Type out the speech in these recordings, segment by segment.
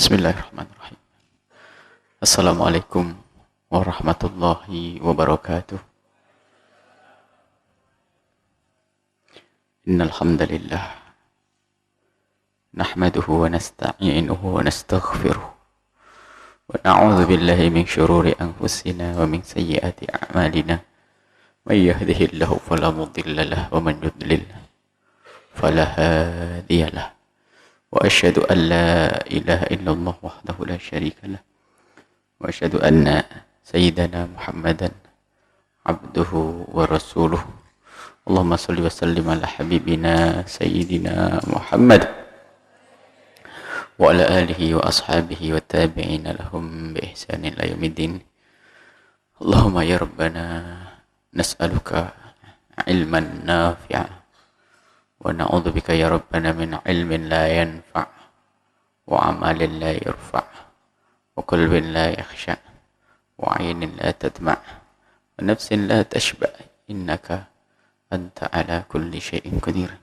Bismillahirrahmanirrahim. Assalamualaikum warahmatullahi wabarakatuh. Innal hamdalillah nahmaduhu wa nasta'inuhu wa nastaghfiruh wa na'udzu billahi min shururi anfusina wa min sayyiati a'malina. May yahdihillahu fala mudilla lahu wa man yudlil fala hadiya lahu. Wa asyhadu an la ilaha illallah wahdahu la syarika lah. Wa asyhadu anna sayyidana Muhammadan abduhu wa rasuluh. Allahumma salli wa sallim ala habibina sayyidina Muhammad wa ala alihi wa ashabihi wa tabi'ina lahum bi ihsanin ila yaumiddin. Allahumma ya rabbana nas'aluka ilman nafi'a wa na'udzu bika ya rabbana min ilmin la yanfa' wa amalin la yarfa' wa qalbin la yakhsha' wa 'aynin la tadma' wa nafsin la tashba' innaka anta ala kulli syai'in qadir.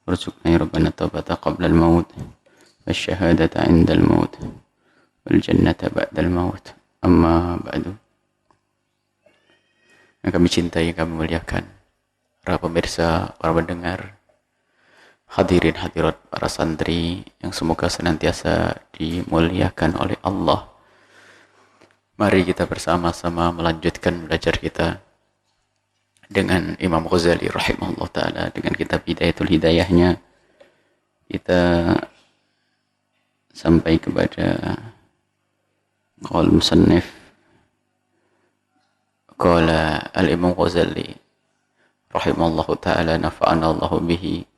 Warzuqna ya rabbana taubata qabla al-maut wasyahadata 'inda al-maut wal jannata ba'da al-maut. Amma ba'du. Yang kami cintai, kami muliakan para pemirsa, para pendengar, hadirin hadirat, para santri yang semoga senantiasa dimuliakan oleh Allah. Mari kita bersama-sama melanjutkan belajar kita dengan Imam Ghazali rahimahullah ta'ala, dengan kitab Hidayatul Hidayahnya. Kita sampai kepada qaul musannif, qala al-Imam Ghazali rahimahullah ta'ala nafa'ana Allahu bihi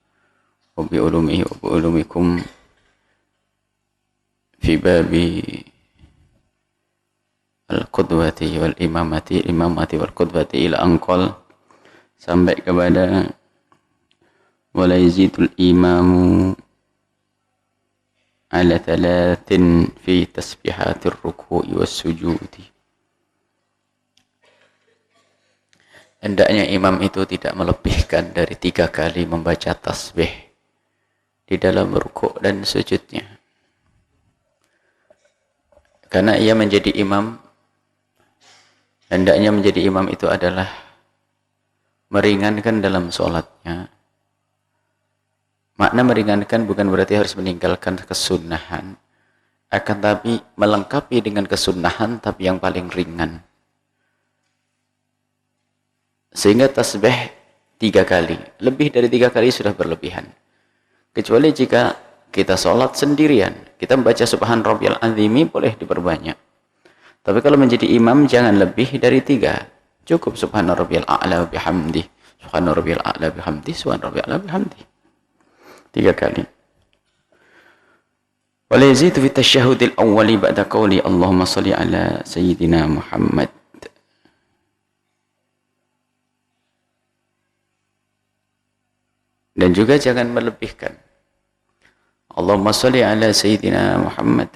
wa bi ulumihi wa bi ulumikum fi babi al-qudwati wal imamati wal qudwati ila anqal, sampai kepada wala yazidul imamu ala thalathin fi tasbihatir ruku'i was sujudi. Hendaknya imam itu tidak melebihkan dari 3 kali membaca tasbih di dalam rukuk dan sujudnya. Karena ia menjadi imam, hendaknya menjadi imam itu adalah meringankan dalam sholatnya. Makna meringankan bukan berarti harus meninggalkan kesunahan, akan tapi melengkapi dengan kesunahan tapi yang paling ringan. Sehingga tasbih 3 kali, lebih dari 3 kali sudah berlebihan. Kecuali jika kita sholat sendirian, kita membaca subhan rabbiyal azimi boleh diperbanyak. Tapi kalau menjadi imam jangan lebih dari 3. Cukup subhan rabbiyal a'la bihamdi, subhan rabbiyal a'la bihamdi, subhan rabbiyal a'la bihamdi. 3 kali. Wala yazidu fi tasyahhudil awwali ba'da qawli Allahumma shalli ala sayyidina Muhammad. Dan juga jangan melebihkan Allahumma shalli ala sayyidina Muhammad.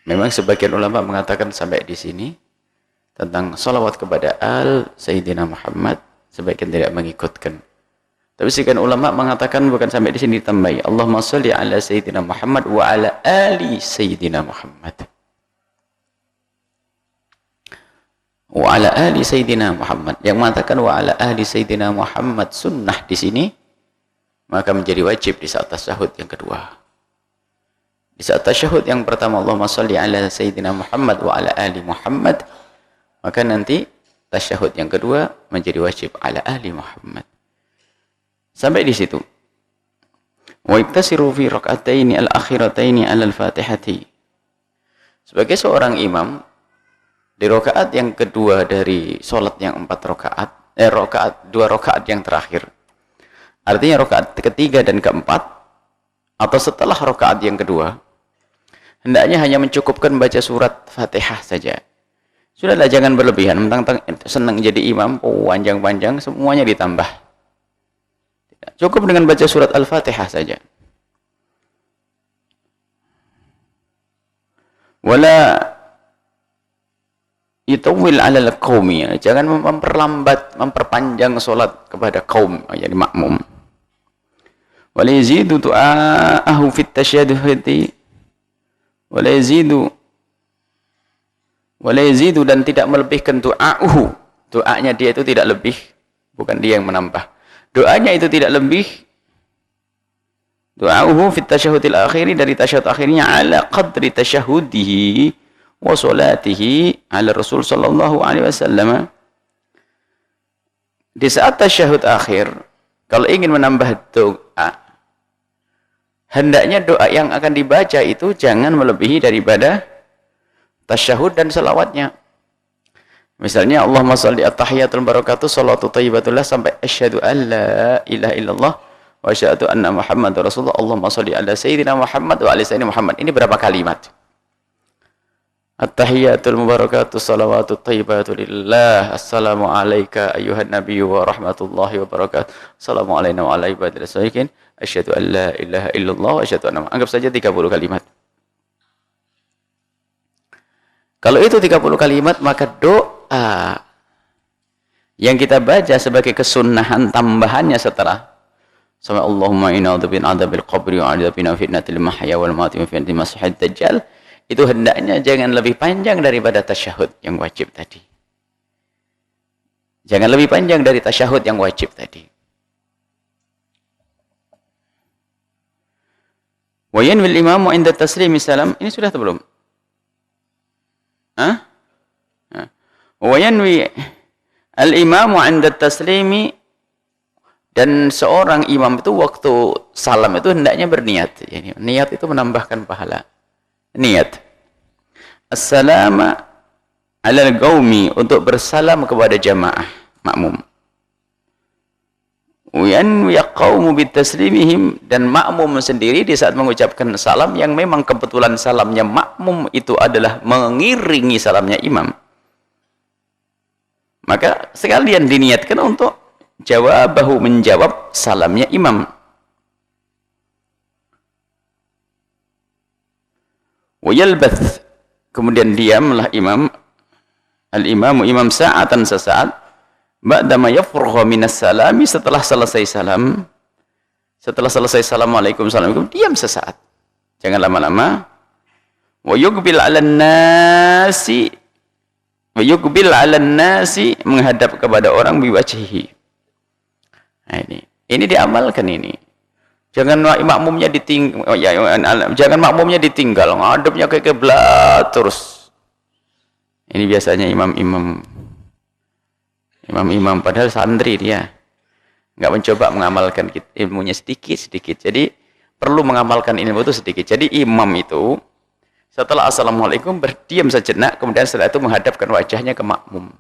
Memang sebagian ulama mengatakan sampai di sini tentang salawat kepada al sayyidina Muhammad, sebagian tidak mengikutkan. Tapi sebagian ulama mengatakan bukan sampai di sini, ditambahi Allahumma shalli ala sayyidina Muhammad wa ala ali sayyidina Muhammad. Wa ala ali sayyidina Muhammad. Yang mengatakan wa ala ali sayyidina Muhammad sunnah di sini, maka menjadi wajib di saat tasyahud yang kedua. Di saat tasyahud yang pertama Allahumma shalli ala sayyidina Muhammad wa ala ali Muhammad, maka nanti tasyahud yang kedua menjadi wajib ala ali Muhammad. Sampai di situ. Wa iktasiru fi rak'ataini al-akhirataini ala al-Fatihati. Sebagai seorang imam, di rakaat yang kedua dari sholat yang 4 rakaat, 2 rakaat yang terakhir, artinya rakaat ketiga dan keempat, atau setelah rakaat yang kedua, hendaknya hanya mencukupkan baca surat Fatihah saja. Sudahlah, jangan berlebihan, mentang-mentang senang jadi imam, panjang-panjang, semuanya ditambah. Cukup dengan baca surat Al-Fatihah saja. Wala itawil alal qaumi, jangan memperlambat, memperpanjang solat kepada kaum, yakni makmum. Wala yazidu du'aahu fit tasyahudi. Wala yazidu dan tidak melebihkan du'aahu. Doanya dia itu tidak lebih, bukan dia yang menambah. Doanya itu tidak lebih. Du'aahu fit tasyahudil akhiri, dari tasyahud akhirnya, ala qadri tasyahudihi wa salatihi ala Rasul sallallahu alaihi wasallam. Di saat tasyahud akhir, kalau ingin menambah doa, hendaknya doa yang akan dibaca itu jangan melebihi daripada tasyahud dan salawatnya. Misalnya Allahumma shalli at-tahiyatul barakatuh salatu thayyibatullah sampai asyhadu an la ilaha illallah wa asyhadu anna Muhammadar Rasulullah. Allahumma shalli ala sayyidina Muhammad wa ala sayyidina Muhammad. Ini berapa kalimat? At-tahiyatul mubarakatuh salawatut thayyibatu lillah. Assalamu alayka ayyuhan nabiyyu wa rahmatullahi wa barakatuh. Assalamu alayna wa ala ibadillah sholihin. Asyhadu an la ilaha illallah wa asyhadu anna. Anggap saja 30 kalimat. Kalau itu 30 kalimat, maka doa yang kita baca sebagai kesunahan tambahannya setelah sama Allahumma inna a'udzubika min adzabil qabri wa a'udzubika min fitnatil mahya wal mamati wa fitnatil masiihid dajjal, itu hendaknya jangan lebih panjang daripada tasyahud yang wajib tadi. Jangan lebih panjang dari tasyahud yang wajib tadi. Wa yanwil imamu 'inda taslimi salam. Ini sudah atau belum? Wa yanwi al-imamu 'inda taslimi, dan seorang imam itu waktu salam itu hendaknya berniat. Yani, niat itu menambahkan pahala. Niat as-salama 'alal qaumi, untuk bersalam kepada jamaah makmum. Yanwi qaumu bitaslimihim, dan makmum sendiri di saat mengucapkan salam yang memang kebetulan salamnya makmum itu adalah mengiringi salamnya imam, maka sekalian diniatkan untuk jawabahu, menjawab salamnya imam. Wa yalbath, kemudian diamlah imam, al-imamu imam sa'atan, sesaat, ba'dama yafrugha minas salami, setelah selesai salam, setelah selesai assalamualaikum assalamualaikum, diam sesaat, jangan lama-lama. Wa yuqbil 'alan nasi, wa yuqbil 'alan nasi, menghadap kepada orang, biwajhihi. Nah, ini diamalkan ini. Jangan makmumnya ditinggal, jangan makmumnya ditinggal, ngadepnya ke kiblat terus. Ini biasanya imam-imam padahal santri dia, nggak mencoba mengamalkan ilmunya sedikit-sedikit. Jadi perlu mengamalkan ilmu itu sedikit. Jadi imam itu setelah assalamualaikum berdiam sejenak, kemudian setelah itu menghadapkan wajahnya ke makmum.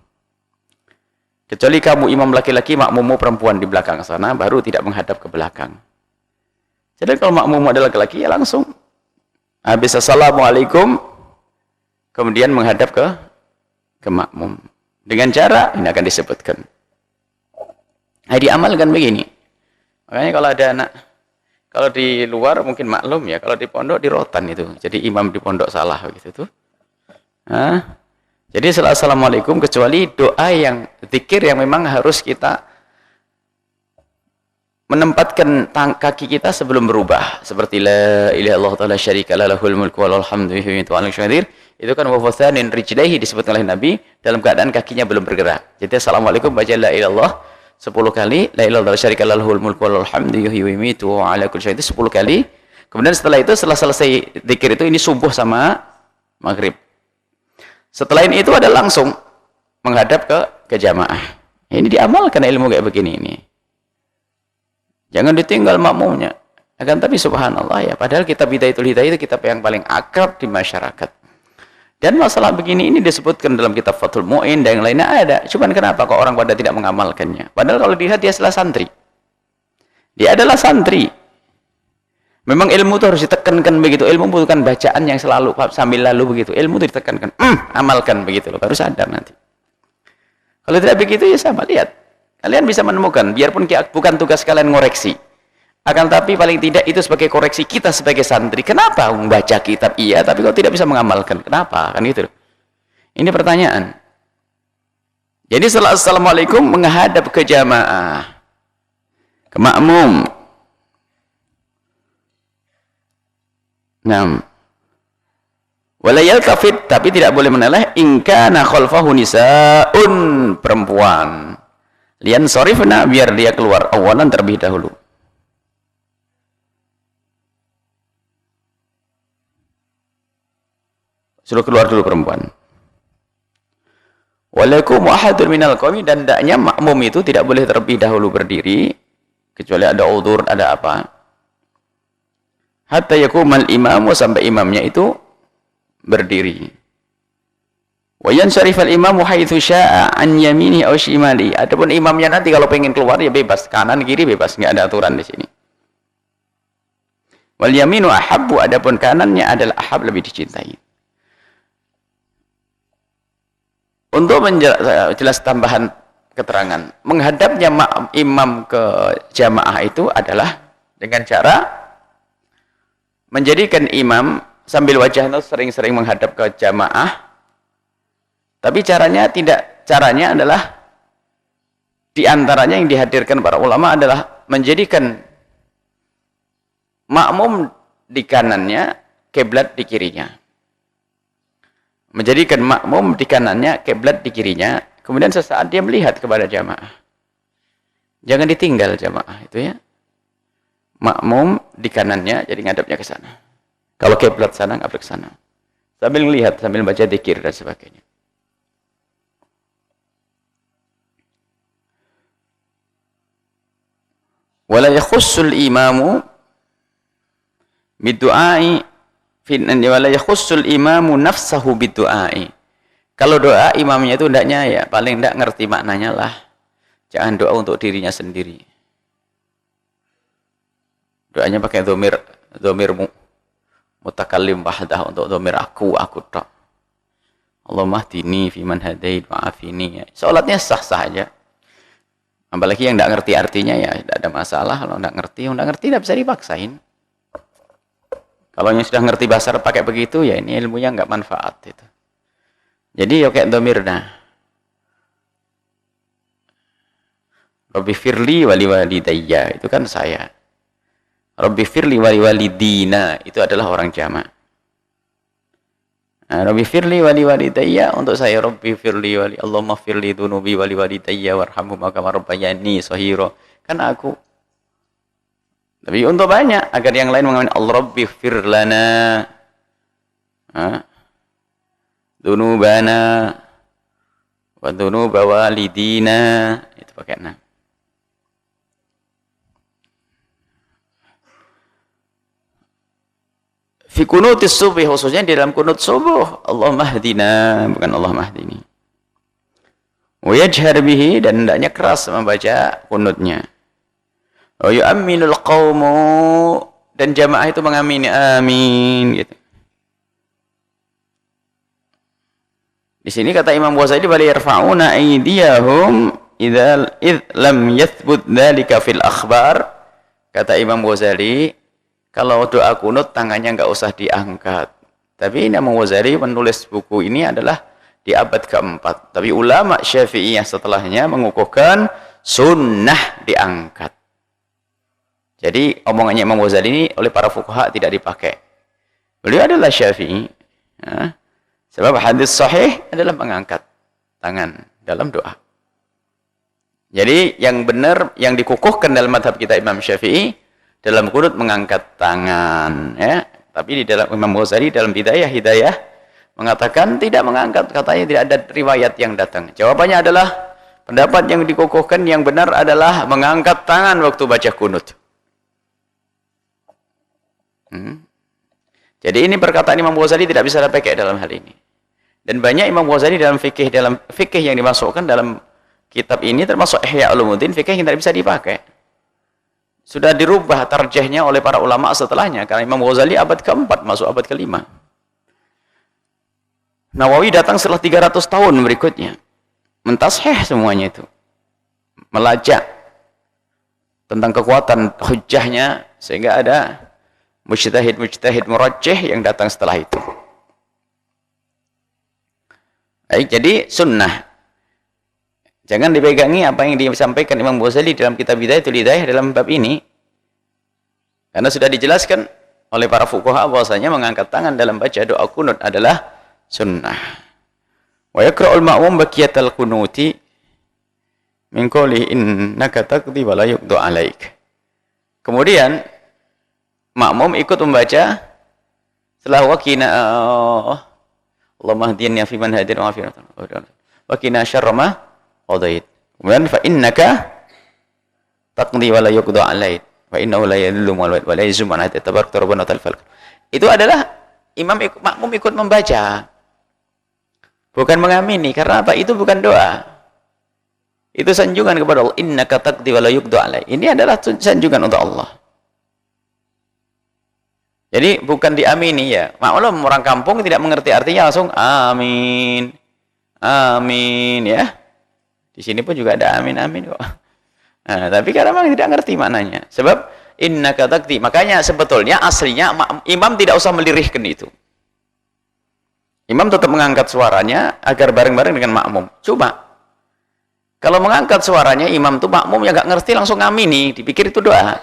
Kecuali kamu imam laki-laki, makmummu perempuan di belakang sana, baru tidak menghadap ke belakang. Jadi kalau makmummu adalah laki-laki, ya langsung habis assalamualaikum kemudian menghadap ke makmum. Dengan cara ini akan disebutkan. Nah, diamalkan begini. Makanya kalau ada anak, kalau di luar mungkin maklum ya, kalau di pondok di rotan itu. Jadi imam di pondok salah gitu tuh. Nah, jadi setelah assalamualaikum, kecuali doa yang zikir yang memang harus kita menempatkan kaki kita sebelum berubah, seperti la ilaha illallah ta'ala syarika la lahul mulku wa lahul hamdu wa huwa ala kulli syai'in. Itu kan wa fathanin rijlaihi, disebutkan oleh Nabi dalam keadaan kakinya belum bergerak. Jadi assalamualaikum baca la ilaha illallah 10 kali, la ilaha illallah syarika la lahul mulku wa lahul hamdu wa huwa ala kulli syai'in 10 kali. Kemudian setelah itu, setelah selesai zikir itu, ini subuh sama maghrib. Setelah itu ada langsung menghadap ke jamaah. Ini diamalkan ilmu kayak begini ini. Jangan ditinggal makmumnya. Akan tapi subhanallah ya, padahal kitab Hidayatul Hidayah itu kitab yang paling akrab di masyarakat. Dan masalah begini ini disebutkan dalam kitab Fathul Mu'in dan yang lainnya ada. Cuman kenapa kok orang pada tidak mengamalkannya? Padahal kalau dilihat dia adalah santri. Dia adalah santri. Memang ilmu itu harus ditekankan begitu. Ilmu bukan bacaan yang selalu sambil lalu begitu. Ilmu itu ditekankan. Amalkan begitu loh, baru sadar nanti. Kalau tidak begitu ya sama, lihat. Kalian bisa menemukan, biarpun bukan tugas kalian ngoreksi, akan tapi paling tidak itu sebagai koreksi kita sebagai santri. Kenapa membaca kitab iya, tapi kok tidak bisa mengamalkan? Kenapa? Kan gitu. Ini pertanyaan. Jadi setelah assalamualaikum menghadap ke jamaah, ke makmum. Naam. Wala yaltafit, tapi tidak boleh menoleh in kana khalfahu nisaun, perempuan. Lian sorifna, biar dia keluar awalan terlebih dahulu. Suruh keluar dulu perempuan. Walakum ahadun minal qawmi, dan hendaknya makmum itu tidak boleh terlebih dahulu berdiri kecuali ada udzur, ada apa. Hatta yakumal imamu, sampai imamnya itu berdiri. Wa yansharifal imamu haitsu syaa'a an yamini aw shimali. Adapun imamnya nanti kalau pengen keluar ya bebas, kanan kiri bebas, enggak ada aturan di sini. Wal yaminu ahabbu, adapun kanannya adalah ahab, lebih dicintai. Untuk menjelas tambahan keterangan, menghadapnya imam ke jamaah itu adalah dengan cara menjadikan imam sambil wajahnya sering-sering menghadap ke jamaah, tapi caranya adalah diantaranya yang dihadirkan para ulama adalah menjadikan makmum di kanannya, kiblat di kirinya. Menjadikan makmum di kanannya, kiblat di kirinya, kemudian sesaat dia melihat kepada jamaah. Jangan ditinggal jamaah itu ya. Makmum di kanannya, jadi ngadapnya ke sana. Kalau kiblat sana, ngadap ke sana. Sambil melihat, sambil baca dzikir dan sebagainya. Wala yakhussul imamu bidu'ai wala yakhussul imamu nafsahu bidu'ai. Kalau doa imamnya itu hendaknya ya paling tidak ngerti maknanya lah. Jangan doa untuk dirinya sendiri. Doanya pakai dhamir mutakallim wahdah, untuk dhamir aku tok. Allahumma hdini fi man hadait wa'afini. Salatnya sah-sah aja. Apalagi yang tidak ngerti artinya ya tidak ada masalah. Kalau tidak ngerti tidak bisa dipaksain. Kalau yang sudah ngerti bahasa Arab pakai begitu, ya ini ilmunya nggak manfaat itu. Jadi ya kayak dhamirna. Rabbi firli wali walidayya, itu kan saya. Rabbi firli wali walidina, itu adalah orang jamak. Nah, Rabbi firli wali walidayya untuk saya. Rabbi firli wali, Allahumma firli dunubi wali walidayya warhamhuma kama rabbayani shaghira. Kan aku. Tapi untuk banyak, agar yang lain mengamin Allah Rabbi firlana dunubana wa dunuba walidina, itu pakai na. Fi kunutis subuh, khususnya di dalam kunut subuh, Allahumma hdina, bukan Allahumma hdini. Wa yajhar bihi, dan hendaknya keras membaca kunutnya. Wa yu'minul qawmu, dan jamaah itu mengamini amin gitu. Di sini kata Imam Ghazali, bal yarfa'una aydiyahum idza lam yathbut dzalika fil akhbar. Kata Imam Ghazali, kalau doa kunut tangannya enggak usah diangkat. Tapi Imam Ghazali menulis buku ini adalah di abad keempat. Tapi ulama Syafi'iyah setelahnya mengukuhkan sunnah diangkat. Jadi omongannya Imam Ghazali ini oleh para fuqaha tidak dipakai. Beliau adalah Syafi'i. Ya. Sebab hadis sahih adalah mengangkat tangan dalam doa. Jadi yang benar, yang dikukuhkan dalam madhab kita Imam Syafi'i, dalam kunut mengangkat tangan. Ya. Tapi di dalam Imam Ghazali dalam Bidayah Hidayah mengatakan tidak mengangkat, katanya tidak ada riwayat yang datang. Jawabannya adalah pendapat yang dikukuhkan yang benar adalah mengangkat tangan waktu baca kunut. Jadi ini perkataan Imam Ghazali tidak bisa dipakai dalam hal ini. Dan banyak Imam Ghazali dalam fikih yang dimasukkan dalam kitab ini, termasuk Ihya Ulumuddin, fikih yang tidak bisa dipakai. Sudah dirubah tarjihnya oleh para ulama setelahnya, karena Imam Ghazali abad keempat masuk abad kelima. Nawawi datang setelah 300 tahun berikutnya, mentashih semuanya itu, melacak tentang kekuatan hujjahnya, sehingga ada mujtahid murajjih yang datang setelah itu. Baik, jadi sunnah. Jangan dipegangi apa yang disampaikan Imam Ghazali dalam kitab Bidayatul Hidayah dalam bab ini. Karena sudah dijelaskan oleh para fuqaha bahwasanya mengangkat tangan dalam baca doa kunut adalah sunnah. Wa yaqra'ul ma'mum baqiyatal qunuti min qawli innaka taqdi wa la yuqda 'alaik. Kemudian makmum ikut membaca setelah waqina Allahumma hdini fi man hadayta wa afina wa qina syarra ma qadait. Kemudian fa innaka taqdi wa la yuqda 'alaik wa innahu la yadhillu wa la yuzmu man hadayta tabarakta rabbana wa ta'ala. Itu adalah makmum ikut membaca. Bukan mengamini, karena apa? Itu bukan doa. Itu sanjungan kepada Allah. Innaka taqdi wa la yuqda 'alaik. Ini adalah sanjungan untuk Allah. Jadi bukan diamini ya. Maklum orang kampung tidak mengerti artinya langsung amin. Amin ya. Di sini pun juga ada amin amin kok. Nah, tapi karena memang tidak ngerti maknanya. Sebab innaka taqdi. Makanya sebetulnya aslinya imam tidak usah melirihkan itu. Imam tetap mengangkat suaranya agar bareng-bareng dengan makmum. Cuma kalau mengangkat suaranya imam tuh makmum yang nggak ngerti langsung amini, dipikir itu doa.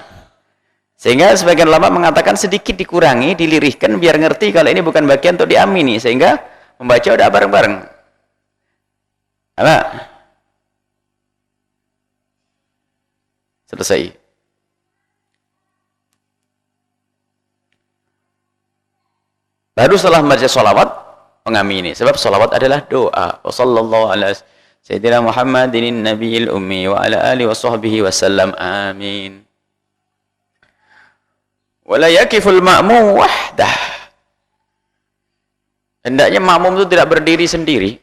Sehingga sebagian ulama mengatakan sedikit dikurangi, dilirihkan biar ngerti kalau ini bukan bagian untuk diamini, sehingga membaca udah bareng-bareng. Apa? Selesai. Baru setelah membaca sholawat, mengamini. Sebab sholawat adalah doa. Wa sallallahu ala sayyidina Muhammadin nabiyil ummi wa ala alihi wa sahbihi wasallam. Amin. Wala yakiful ma'mum wahdah. Hendaknya makmum itu tidak berdiri sendiri.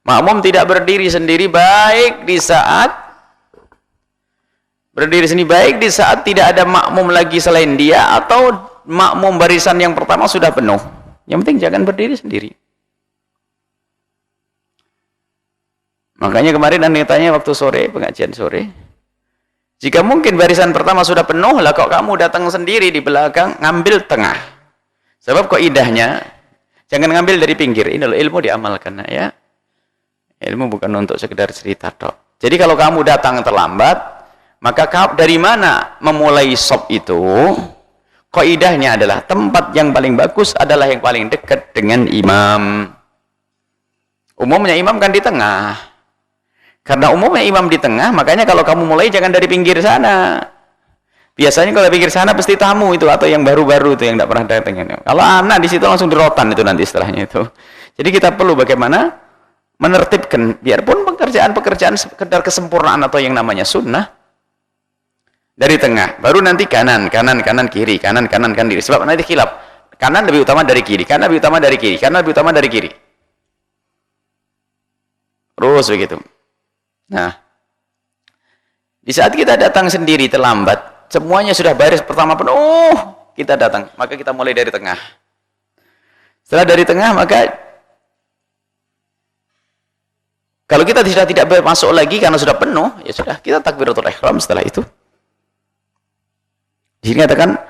Makmum tidak berdiri sendiri baik di saat tidak ada makmum lagi selain dia, atau makmum barisan yang pertama sudah penuh. Yang penting jangan berdiri sendiri. Makanya kemarin Anda tanya waktu sore, pengajian sore, jika mungkin barisan pertama sudah penuh, lah kok kamu datang sendiri di belakang, ngambil tengah. Sebab kok idahnya, jangan ngambil dari pinggir. Ini loh ilmu diamalkan ya. Ilmu bukan untuk sekedar cerita tok. Jadi kalau kamu datang terlambat, maka dari mana memulai shop itu? Kaidahnya adalah tempat yang paling bagus adalah yang paling dekat dengan imam. Umumnya imam kan di tengah. Karena umumnya imam di tengah, makanya kalau kamu mulai jangan dari pinggir sana. Biasanya kalau pinggir sana pasti tamu itu, atau yang baru-baru itu yang tidak pernah datang. Kalau anak di situ langsung dirotan itu nanti setelahnya itu. Jadi kita perlu bagaimana menertibkan, biarpun pekerjaan sekedar kesempurnaan atau yang namanya sunnah, dari tengah, baru nanti kanan kiri, kanan kiri. Sebab nanti khilaf, kanan lebih utama dari kiri, kanan lebih utama dari kiri, kanan lebih utama dari kiri. Terus begitu. Nah, di saat kita datang sendiri terlambat, semuanya sudah baris pertama penuh, kita datang, maka kita mulai dari tengah. Setelah dari tengah, maka kalau kita tidak masuk lagi karena sudah penuh, ya sudah, kita takbiratul ihram setelah itu. Di sini katakan,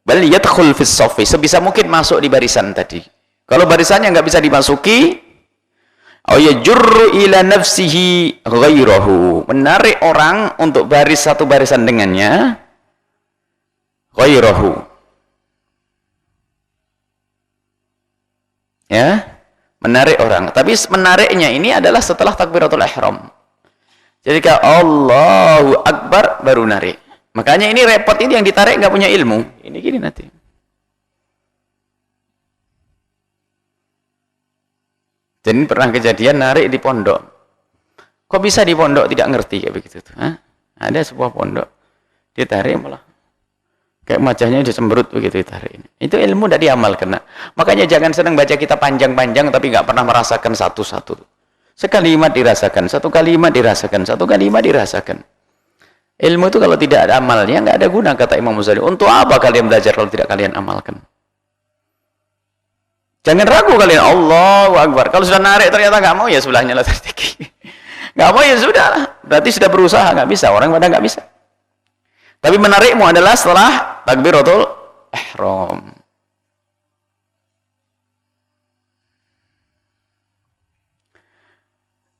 bal yadkhul fis shaffi, sebisa mungkin masuk di barisan tadi. Kalau barisannya nggak bisa dimasuki, aw yajurru ila nafsihi ghairahu, menarik orang untuk satu barisan dengannya, ghairahu. Ya, menarik orang. Tapi menariknya ini adalah setelah takbiratul ihram. Jadi kalau Allahu Akbar baru narik. Makanya ini repot, ini yang ditarik nggak punya ilmu. Ini gini nanti. Dan pernah kejadian narik di pondok. Kok bisa di pondok tidak ngerti kayak begitu tuh? Hah? Ada sebuah pondok, dia tarik malah kayak wajahnya udah cemberut begitu ditarik. Itu ilmu tidak diamalkan. Makanya jangan senang baca kita panjang-panjang tapi nggak pernah merasakan satu-satu. Sekalimat dirasakan, satu kalimat dirasakan, satu kalimat dirasakan. Ilmu itu kalau tidak ada amalnya nggak ada guna, kata Imam Ghazali. Untuk apa kalian belajar kalau tidak kalian amalkan? Jangan ragu kalian, Allahu Akbar. Kalau sudah narik ternyata nggak mau, ya sebelahnya lah tertiki. Nggak mau ya sudah lah. Berarti sudah berusaha, nggak bisa. Orang pada nggak bisa. Tapi menarikmu adalah setelah takbiratul ihram.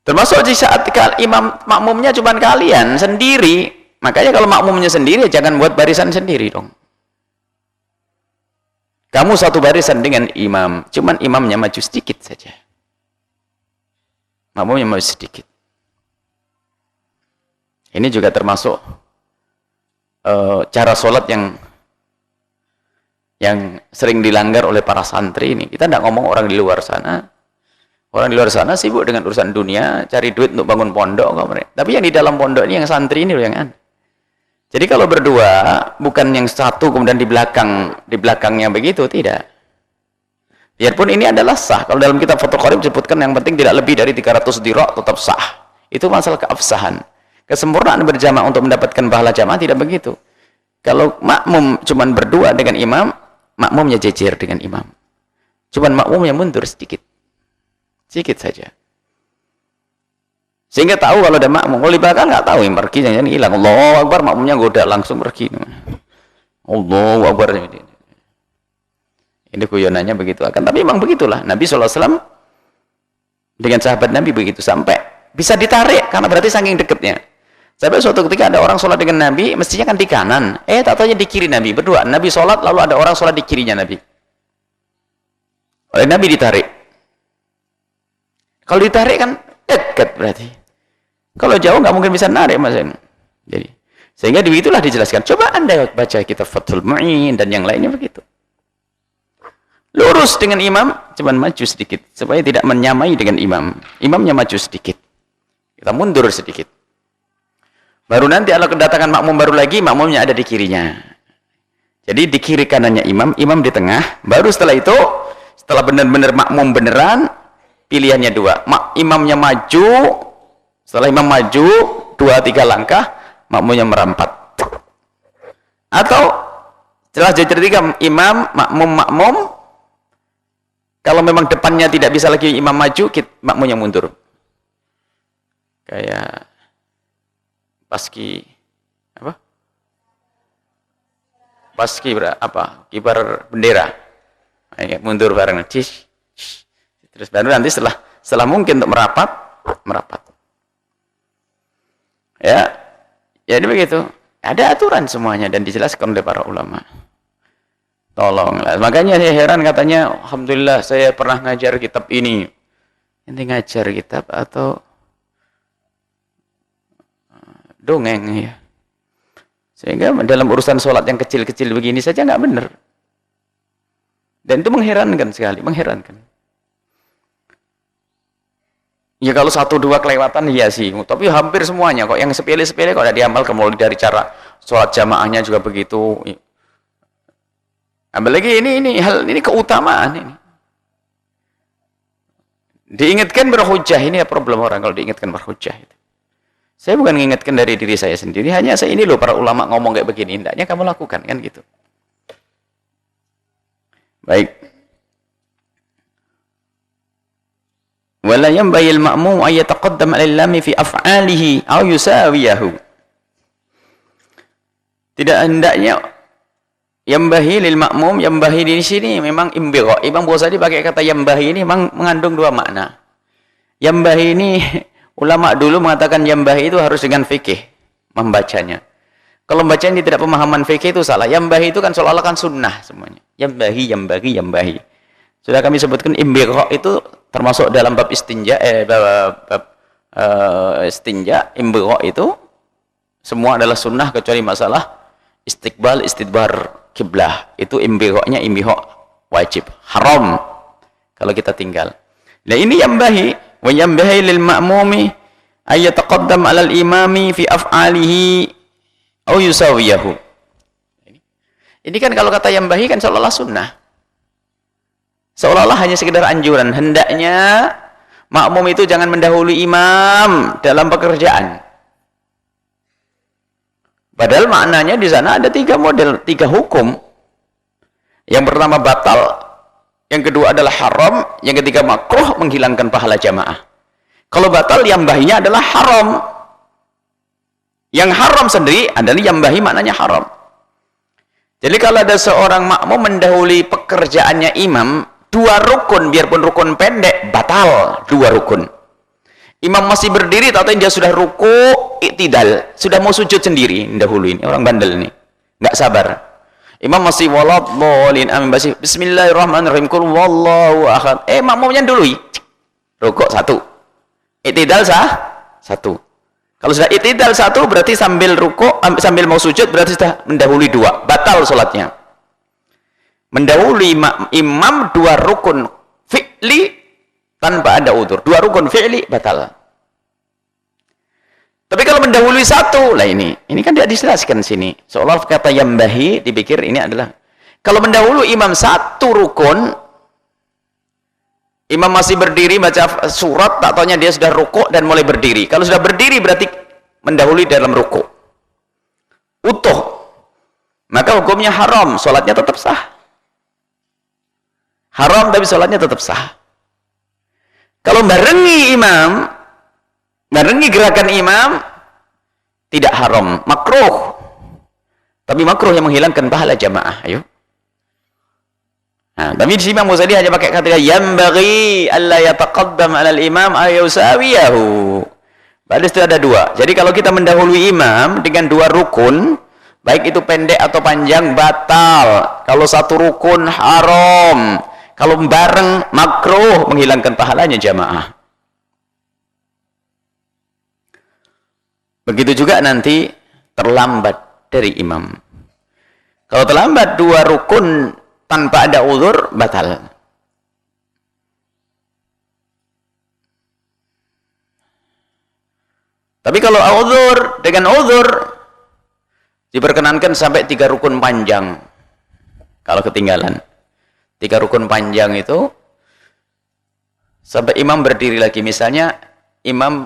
Termasuk di saat imam makmumnya cuma kalian sendiri. Makanya kalau makmumnya sendiri, jangan buat barisan sendiri dong. Kamu satu barisan dengan imam, cuman imamnya maju sedikit saja. Makmumnya maju sedikit. Ini juga termasuk cara sholat yang sering dilanggar oleh para santri ini. Kita tidak ngomong orang di luar sana. Orang di luar sana sibuk dengan urusan dunia, cari duit untuk bangun pondok. Tapi yang di dalam pondok ini, yang santri ini loh yang aneh. Jadi kalau berdua, bukan yang satu kemudian di belakangnya begitu, tidak. Biarpun ini adalah sah. Kalau dalam kitab Fathul Qorib disebutkan yang penting tidak lebih dari 300 dirok tetap sah. Itu masalah keabsahan. Kesempurnaan berjamaah untuk mendapatkan pahala jamaah tidak begitu. Kalau makmum cuman berdua dengan imam, makmumnya jejer dengan imam. Cuman makmumnya mundur sedikit. Sedikit saja. Sehingga tahu kalau ada makmum. Kalau di belakang nggak tahu, yang pergi jangan hilang. Allahu Akbar, makmumnya goda langsung pergi. Allahu Akbar. Ini guyonannya begitu akan. Tapi memang begitulah. Nabi SAW dengan sahabat Nabi begitu. Sampai bisa ditarik karena berarti saking dekatnya. Sampai suatu ketika ada orang sholat dengan Nabi, mestinya kan di kanan. Tak taunya di kiri Nabi. Berdua. Nabi sholat, lalu ada orang sholat di kirinya Nabi. Oleh Nabi ditarik. Kalau ditarik kan dekat berarti. Kalau jauh nggak mungkin bisa narik mas. Jadi sehingga begitulah dijelaskan. Coba Anda baca kitab Fathul Mu'in dan yang lainnya begitu. Lurus dengan imam, cuman maju sedikit supaya tidak menyamai dengan imam. Imamnya maju sedikit. Kita mundur sedikit. Baru nanti kalau kedatangan makmum baru lagi, makmumnya ada di kirinya. Jadi di kiri kanannya imam, imam di tengah. Baru setelah itu, setelah benar-benar makmum beneran, pilihannya dua. Imamnya maju, setelah imam maju 2-3 langkah, makmumnya merampat. Atau setelah jadi tiga, imam, makmum, kalau memang depannya tidak bisa lagi imam maju, makmumnya mundur. Kayak paski kibar bendera. Mundur bareng. Terus baru nanti setelah mungkin untuk merapat. Ya, jadi begitu. Ada aturan semuanya dan dijelaskan oleh para ulama. Tolonglah. Makanya saya heran katanya, alhamdulillah saya pernah ngajar kitab ini. Ini ngajar kitab atau dongeng ya. Sehingga dalam urusan sholat yang kecil-kecil begini saja nggak benar. Dan itu mengherankan sekali, mengherankan. Ya kalau 1-2 kelewatan iya sih, tapi hampir semuanya kok yang sepele-sepele kok ada diamalkan, mulai dari cara sholat jamaahnya juga begitu. Apalagi ini keutamaan ini. Diingatkan berhujjah, ini ya problem orang kalau diingatkan berhujjah itu. Saya bukan mengingatkan dari diri saya sendiri, hanya saya ini loh para ulama ngomong kayak begini, hendaknya kamu lakukan kan gitu. Baik. Wala yanbaghi al-ma'mum ay yataqaddam 'ala al-imam fi af'alihi aw yusawiyahu. Tidak hendaknya yanbaghi lil ma'mum, yanbaghi di sini memang imbigha. Imam Ghazali pakai kata yanbaghi ini memang mengandung dua makna. Yanbaghi ini ulama dulu mengatakan yanbaghi itu harus dengan fikih membacanya. Kalau bacanya tidak pemahaman fikih itu salah. Yanbaghi itu kan seolah-olah kan sunnah semuanya. Yanbaghi. Sudah kami sebutkan imbigha itu termasuk dalam bab istinja, istinja, imbigha itu semua adalah sunnah kecuali masalah istiqbal, istidbar kiblah. Itu imbigha-nya imbigha wajib, haram kalau kita tinggal. Nah ini yanbaghi, wa yanbaghi lil ma'mumi ay yataqaddam 'ala al-imami fi af'alihi aw yusawiyahu. Ini kan kalau kata yanbaghi kan seolah-olah sunnah. Seolah-olah hanya sekedar anjuran. Hendaknya makmum itu jangan mendahului imam dalam pekerjaan. Padahal maknanya di sana ada 3 model, 3 hukum. Yang pertama batal, yang kedua adalah haram, yang ketiga makruh, menghilangkan pahala jamaah. Kalau batal, yanbaghinya adalah haram. Yang haram sendiri adalah yanbaghi, maknanya haram. Jadi kalau ada seorang makmum mendahului pekerjaannya imam, 2 rukun, biarpun rukun pendek, batal 2 rukun. Imam masih berdiri, atau dia sudah ruku, iktidal, sudah mau sujud sendiri, dahulu ini orang bandel ini, nggak sabar. Imam masih waladhdallin amin, masih bismillahirrahmanirrahim, qul huwallahu ahad. Makmumnya dulu rukuk satu, i'tidal satu. Kalau sudah i'tidal satu berarti sambil rukuk sambil mau sujud berarti sudah mendahului dua, batal salatnya. Mendahului imam dua rukun fi'li tanpa ada udzur, dua rukun fi'li batal. Tapi kalau mendahului satu, lah ini kan tidak dijelaskan sini. Seolah kata yambahi dipikir ini adalah kalau mendahului imam satu rukun, imam masih berdiri baca surat, tak taunya dia sudah rukuk dan mulai berdiri. Kalau sudah berdiri berarti mendahului dalam rukuk utuh, maka hukumnya haram, sholatnya tetap sah. Haram tapi sholatnya tetap sah. Kalau barengi imam, barengi gerakan imam, tidak haram, makruh. Tapi makruh yang menghilangkan pahala jamaah. Ayo. Nah, tapi di sini Imam Ghazali hanya pakai kata yambaghi alla yataqaddam 'ala al-imam ay yusawiyahu. Berarti itu ada dua. Jadi kalau kita mendahului imam dengan dua rukun, baik itu pendek atau panjang, batal. Kalau satu rukun haram. Kalau bareng makruh, menghilangkan pahalanya jamaah. Begitu juga nanti terlambat dari imam. Kalau terlambat dua rukun tanpa ada uzur, batal. Tapi kalau uzur, dengan uzur diperkenankan sampai 3 rukun panjang. Kalau ketinggalan 3 rukun panjang itu sampai imam berdiri lagi. Misalnya imam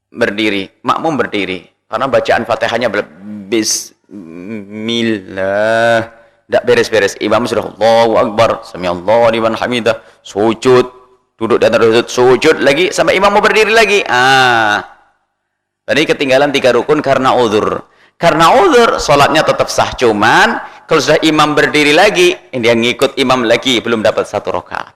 berdiri, makmum berdiri karena bacaan Fatihahnya bismillah, tidak beres-beres. Imam sudah Allahu Akbar, samiallahu liman hamidah, sujud, duduk dan sujud lagi sampai imam mau berdiri lagi. Tadi ketinggalan 3 rukun karena uzur. Karena uzur sholatnya tetap sah, cuman kalau sudah imam berdiri lagi, dia ngikut imam lagi belum dapat 1 rakaat.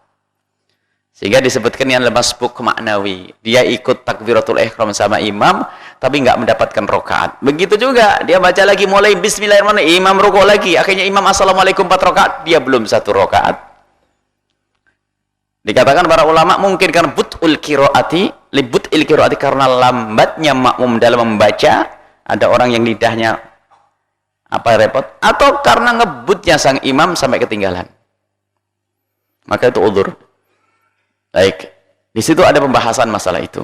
Sehingga disebutkan yang masbuk maknawi. Dia ikut takbiratul ihram sama imam, tapi nggak mendapatkan rokaat. Begitu juga, dia baca lagi mulai bismillahirrahmanirrahim, imam rukuk lagi. Akhirnya imam assalamualaikum 4 rokaat, dia belum 1 rokaat. Dikatakan para ulama mungkin karena but'ul qiraati, libut'il qiraati, karena lambatnya makmum dalam membaca. Ada orang yang lidahnya repot, atau karena ngebutnya sang imam sampai ketinggalan. Maka itu udzur. Baik, di situ ada pembahasan masalah itu.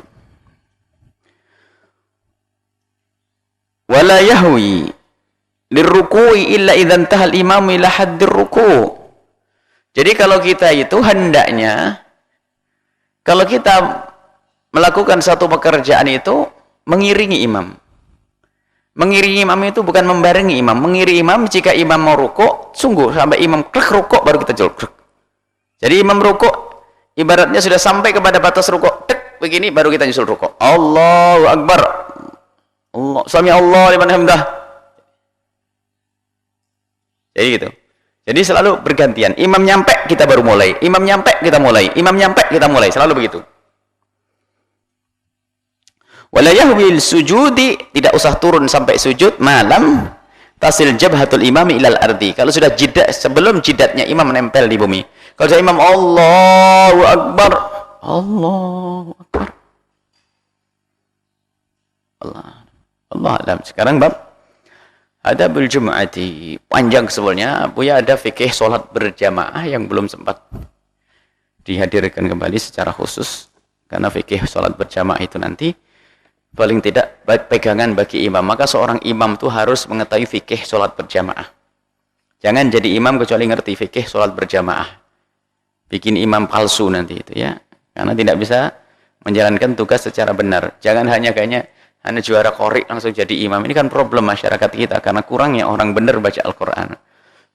Wala yahwi lirruku'i illa idza intahal imam ila haddir ruku'. Jadi kalau kita itu hendaknya, kalau kita melakukan satu pekerjaan itu mengiringi imam. Mengiringi imam itu bukan membarengi imam. Mengiringi imam jika imam mau rukuk, sungguh sampai imam rukuk baru kita juluk. Jadi imam rukuk ibaratnya sudah sampai kepada batas rukuk, begini baru kita nyusul rukuk. Allahu Akbar. Allah, sami Allah liman hamidah. Jadi gitu. Jadi selalu bergantian. Imam nyampe kita baru mulai. Imam nyampe kita mulai. Imam nyampe kita mulai. Selalu begitu. Wala yahwil sujudi, tidak usah turun sampai sujud malam tasil jabhatul imami ilal ardi. Kalau sudah jidat, sebelum jidatnya imam menempel di bumi. Kalau saya imam Allahu Akbar, Allahu Akbar, Allah alam. Sekarang bab adabul jum'ati, panjang sebelumnya. Buya ada fikih sholat berjamaah yang belum sempat dihadirkan kembali secara khusus, karena fikih sholat berjamaah itu nanti paling tidak pegangan bagi imam. Maka seorang imam itu harus mengetahui fikih sholat berjamaah. Jangan jadi imam kecuali ngerti fikih sholat berjamaah. Bikin imam palsu nanti itu ya, karena tidak bisa menjalankan tugas secara benar. Jangan hanya juara qori langsung jadi imam. Ini kan problem masyarakat kita karena kurangnya orang benar baca Al-Quran.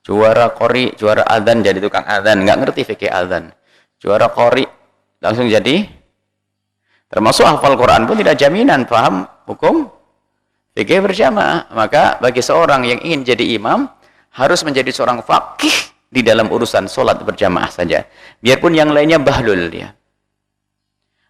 Juara qori, juara adzan jadi tukang adzan, nggak ngerti fikih adzan. Juara qori langsung jadi, termasuk hafal Quran pun tidak jaminan paham hukum fikih berjamaah. Maka bagi seorang yang ingin jadi imam harus menjadi seorang faqih di dalam urusan sholat berjamaah saja. Biarpun yang lainnya bahlul dia.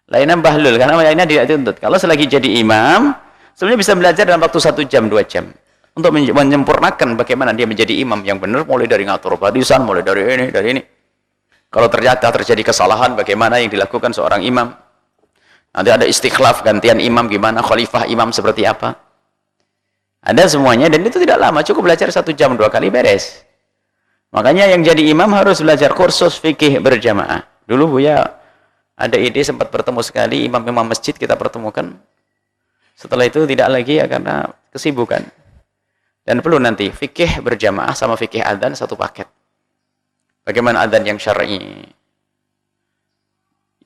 Lainnya bahlul, karena lainnya tidak dituntut. Kalau selagi jadi imam, sebenarnya bisa belajar dalam waktu 1 jam, 2 jam. untuk menyempurnakan bagaimana dia menjadi imam yang benar, mulai dari ngatur barisan, mulai dari ini. Kalau ternyata terjadi kesalahan, bagaimana yang dilakukan seorang imam. Nanti ada istikhlaf, gantian imam gimana, khalifah imam seperti apa. Ada semuanya, dan itu tidak lama, cukup belajar 1 jam 2 kali beres. Makanya yang jadi imam harus belajar kursus fikih berjamaah. Dulu Buya ada ide, sempat bertemu sekali imam-imam masjid kita pertemukan. Setelah itu tidak lagi ya, karena kesibukan. Dan perlu nanti fikih berjamaah sama fikih adzan satu paket. Bagaimana adzan yang syar'i,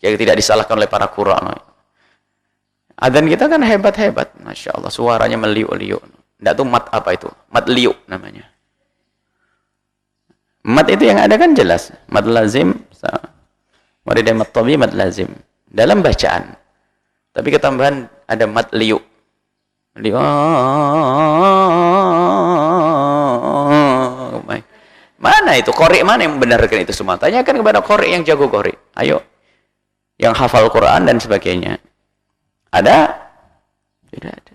yang tidak disalahkan oleh para qurra. Adzan kita kan hebat-hebat, Masya Allah, suaranya meliuk-liuk. Tidak tuh mat apa itu? Mat liuk namanya. Mat itu yang ada kan jelas. Mat lazim, maridah mat tabi, mat lazim. Dalam bacaan. Tapi ketambahan ada mat liuk. Liuk. Mana itu? Qori mana yang membenarkan itu semua? Tanyakan kepada qori yang jago qori. Ayo. Yang hafal Quran dan sebagainya. Ada? Tidak ada.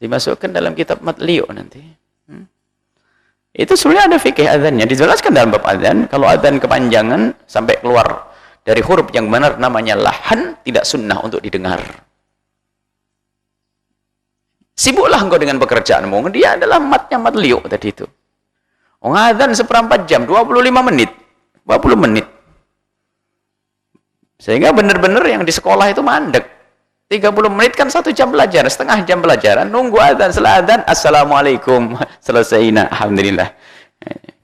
Dimasukkan dalam kitab Matliu nanti. Itu sebenarnya ada fikih adzannya. Dijelaskan dalam bab adzan. Kalau adzan kepanjangan sampai keluar dari huruf yang benar namanya lahan, tidak sunnah untuk didengar. Sibuklah engkau dengan pekerjaanmu. Dia adalah matnya Matliu tadi itu. Adzan seperempat jam, 25 menit. 20 menit. Sehingga benar-benar yang di sekolah itu mandek. 30 menit kan 1 jam belajar, setengah jam pelajaran, nunggu adzan, setelah adzan, assalamualaikum, selesai, alhamdulillah.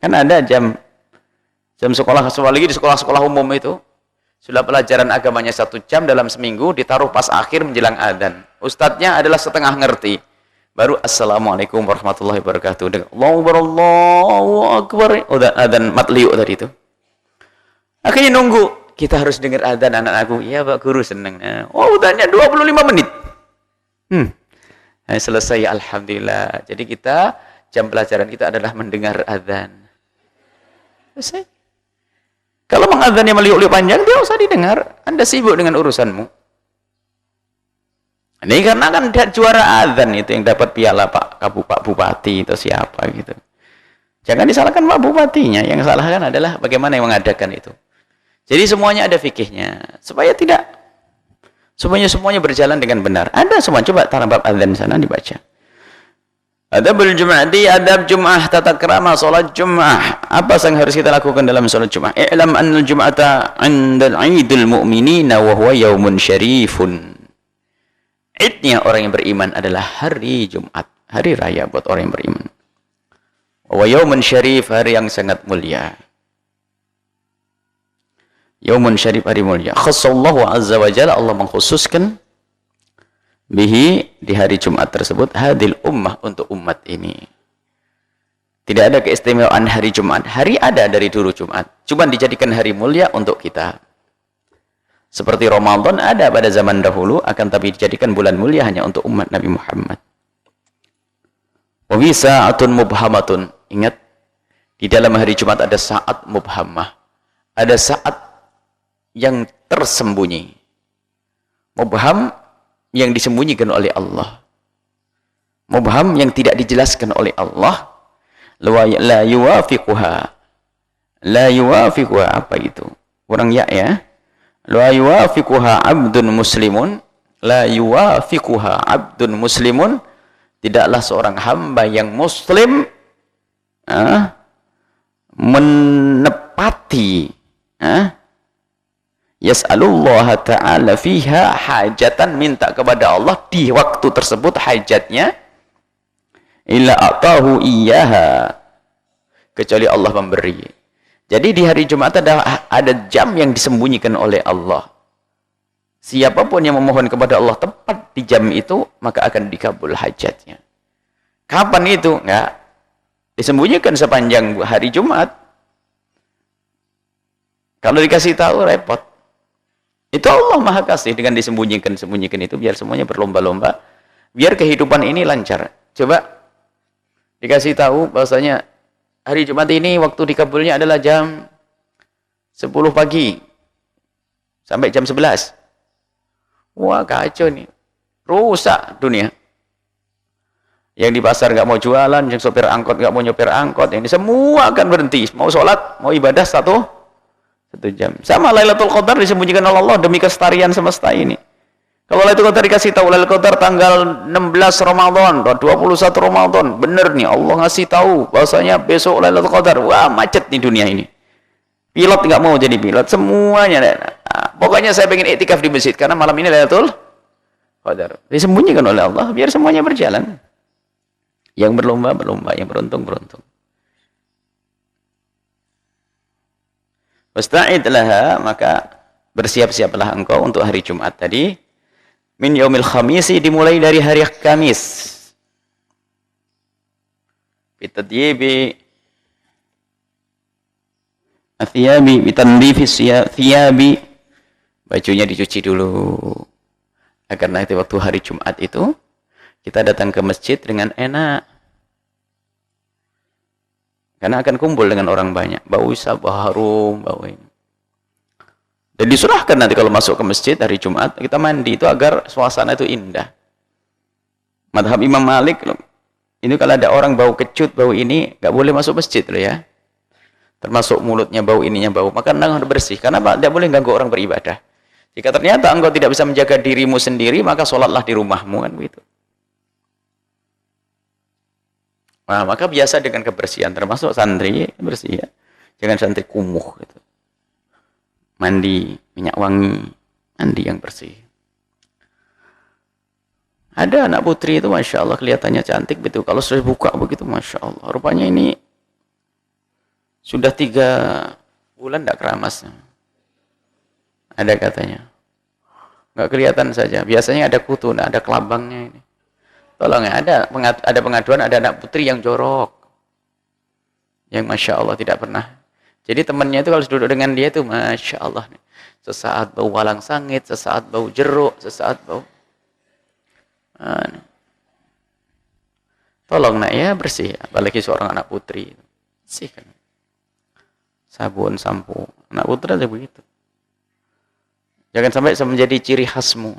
Kan ada jam sekolah, lagi di sekolah-sekolah umum itu, sudah pelajaran agamanya 1 jam dalam seminggu, ditaruh pas akhir menjelang adzan. Ustadznya adalah setengah ngerti. Baru assalamualaikum warahmatullahi wabarakatuh. Allahu akbar. Udah adzan Matliu tadi itu. Akhirnya nunggu. Kita harus dengar adzan anak-anakku. Iya Pak Guru, senang. Oh, udahnya 25 menit. Selesai, alhamdulillah. Jadi kita, jam pelajaran kita adalah mendengar adzan. Selesai. Kalau mengadzannya meliuk-liuk panjang, dia usah didengar. Anda sibuk dengan urusanmu. Ini karena kan juara adzan itu yang dapat piala Pak Bupati atau siapa gitu. Jangan disalahkan Pak Bupatinya, yang salahkan adalah bagaimana yang mengadakan itu. Jadi semuanya ada fikihnya, supaya tidak semuanya berjalan dengan benar. Ada semua, coba taruh bab adzan sana dibaca. Adabul Jum'ati, adab Jum'ah, tata krama salat Jum'ah. Apa yang harus kita lakukan dalam salat Jum'ah? I'lam annal Jum'ata 'indal 'idul mu'minina wa huwa yaumun syarifun. Idnya orang yang beriman adalah hari Jumat, hari raya buat orang yang beriman. Wa yaumun syarif, hari yang sangat mulia. Yaumun syarif, hari mulia. Khassallahu azza wa jalla, Allah mengkhususkan bihi, di hari Jumat tersebut, hadil ummah, untuk umat ini. Tidak ada keistimewaan hari Jumat. Hari ada dari dulu Jumat. Cuma dijadikan hari mulia untuk kita. Seperti Ramadan ada pada zaman dahulu, akan tapi dijadikan bulan mulia hanya untuk umat Nabi Muhammad. Wa fi sa'atun mubhamatun. Ingat, di dalam hari Jumat ada saat mubhamah. Ada saat yang tersembunyi. Mubham yang disembunyikan oleh Allah. Mubham yang tidak dijelaskan oleh Allah. La yuwafiquha. La yuwafiquha, apa itu? Kurang ya. La yuwafiquha abdun muslimun. La yuwafiquha abdun muslimun. Tidaklah seorang hamba yang muslim menepati yas'alullaha ta'ala fiha hajatan, minta kepada Allah di waktu tersebut hajatnya, illa atahu iyaha, kecuali Allah memberi. Jadi di hari Jumat ada jam yang disembunyikan oleh Allah. Siapapun yang memohon kepada Allah tepat di jam itu, maka akan dikabul hajatnya. Kapan itu? Enggak disembunyikan sepanjang hari Jumat. Kalau dikasih tahu repot. Itu Allah Maha Kasih dengan disembunyikan itu, biar semuanya berlomba-lomba, biar kehidupan ini lancar. Coba dikasih tahu bahwasanya hari Jumat ini waktu dikabulnya adalah jam 10 pagi sampai jam 11. Wah, kacau nih. Rusak dunia. Yang di pasar nggak mau jualan, yang sopir angkot nggak mau nyopir angkot, ini semua akan berhenti. Mau sholat, mau ibadah satu jam. Sama Lailatul Qadar disembunyikan oleh Allah demi kelestarian semesta ini. Kalau Lailatul Qadar dikasih tahu Lailatul Qadar tanggal 16 Ramadan, 21 Ramadan, bener nih Allah ngasih tahu bahwasanya besok Lailatul Qadar. Wah, macet di dunia ini. Pilot nggak mau jadi pilot, semuanya. Nah, pokoknya saya pengen iktikaf di masjid karena malam ini Lailatul Qadar. Disembunyikan oleh Allah biar semuanya berjalan. Yang berlomba, berlomba. Yang beruntung, beruntung. Wasta'id laha, maka bersiap-siaplah engkau untuk hari Jumat tadi. Min yaumil khamisi, dimulai dari hari Kamis. Bitadyibi athiyabi, bitandifi thiyabi. Bajunya dicuci dulu. Karena itu waktu hari Jumat itu, kita datang ke masjid dengan enak. Karena akan kumpul dengan orang banyak. Bau isap, bau harum, bau ini. Dan disurahkan nanti kalau masuk ke masjid hari Jumat, kita mandi itu agar suasana itu indah. Madhab Imam Malik, ini kalau ada orang bau kecut, bau ini, nggak boleh masuk masjid loh ya. Termasuk mulutnya bau, ininya bau. Maka anda harus bersih. Karena tidak boleh ganggu orang beribadah. Jika ternyata engkau tidak bisa menjaga dirimu sendiri, maka sholatlah di rumahmu, kan begitu. Nah, maka biasa dengan kebersihan, termasuk santri bersih ya. Jangan santri kumuh gitu. Mandi minyak wangi, mandi yang bersih. Ada anak putri itu Masya Allah kelihatannya cantik begitu. Kalau sudah buka begitu Masya Allah. Rupanya ini sudah 3 bulan tidak keramas. Ada katanya. Nggak kelihatan saja. Biasanya ada kutu, ada kelabangnya ini. Tolong ya, ada pengaduan ada anak putri yang jorok. Yang Masya Allah tidak pernah. Jadi temannya itu kalau duduk dengan dia itu Masya Allah. Sesaat bau walang sangit, sesaat bau jeruk, sesaat bau. Tolong nak ya bersih. Apalagi seorang anak putri. Bersihkan. Sabun, sampo. Anak putri aja begitu. Jangan sampai menjadi ciri khasmu.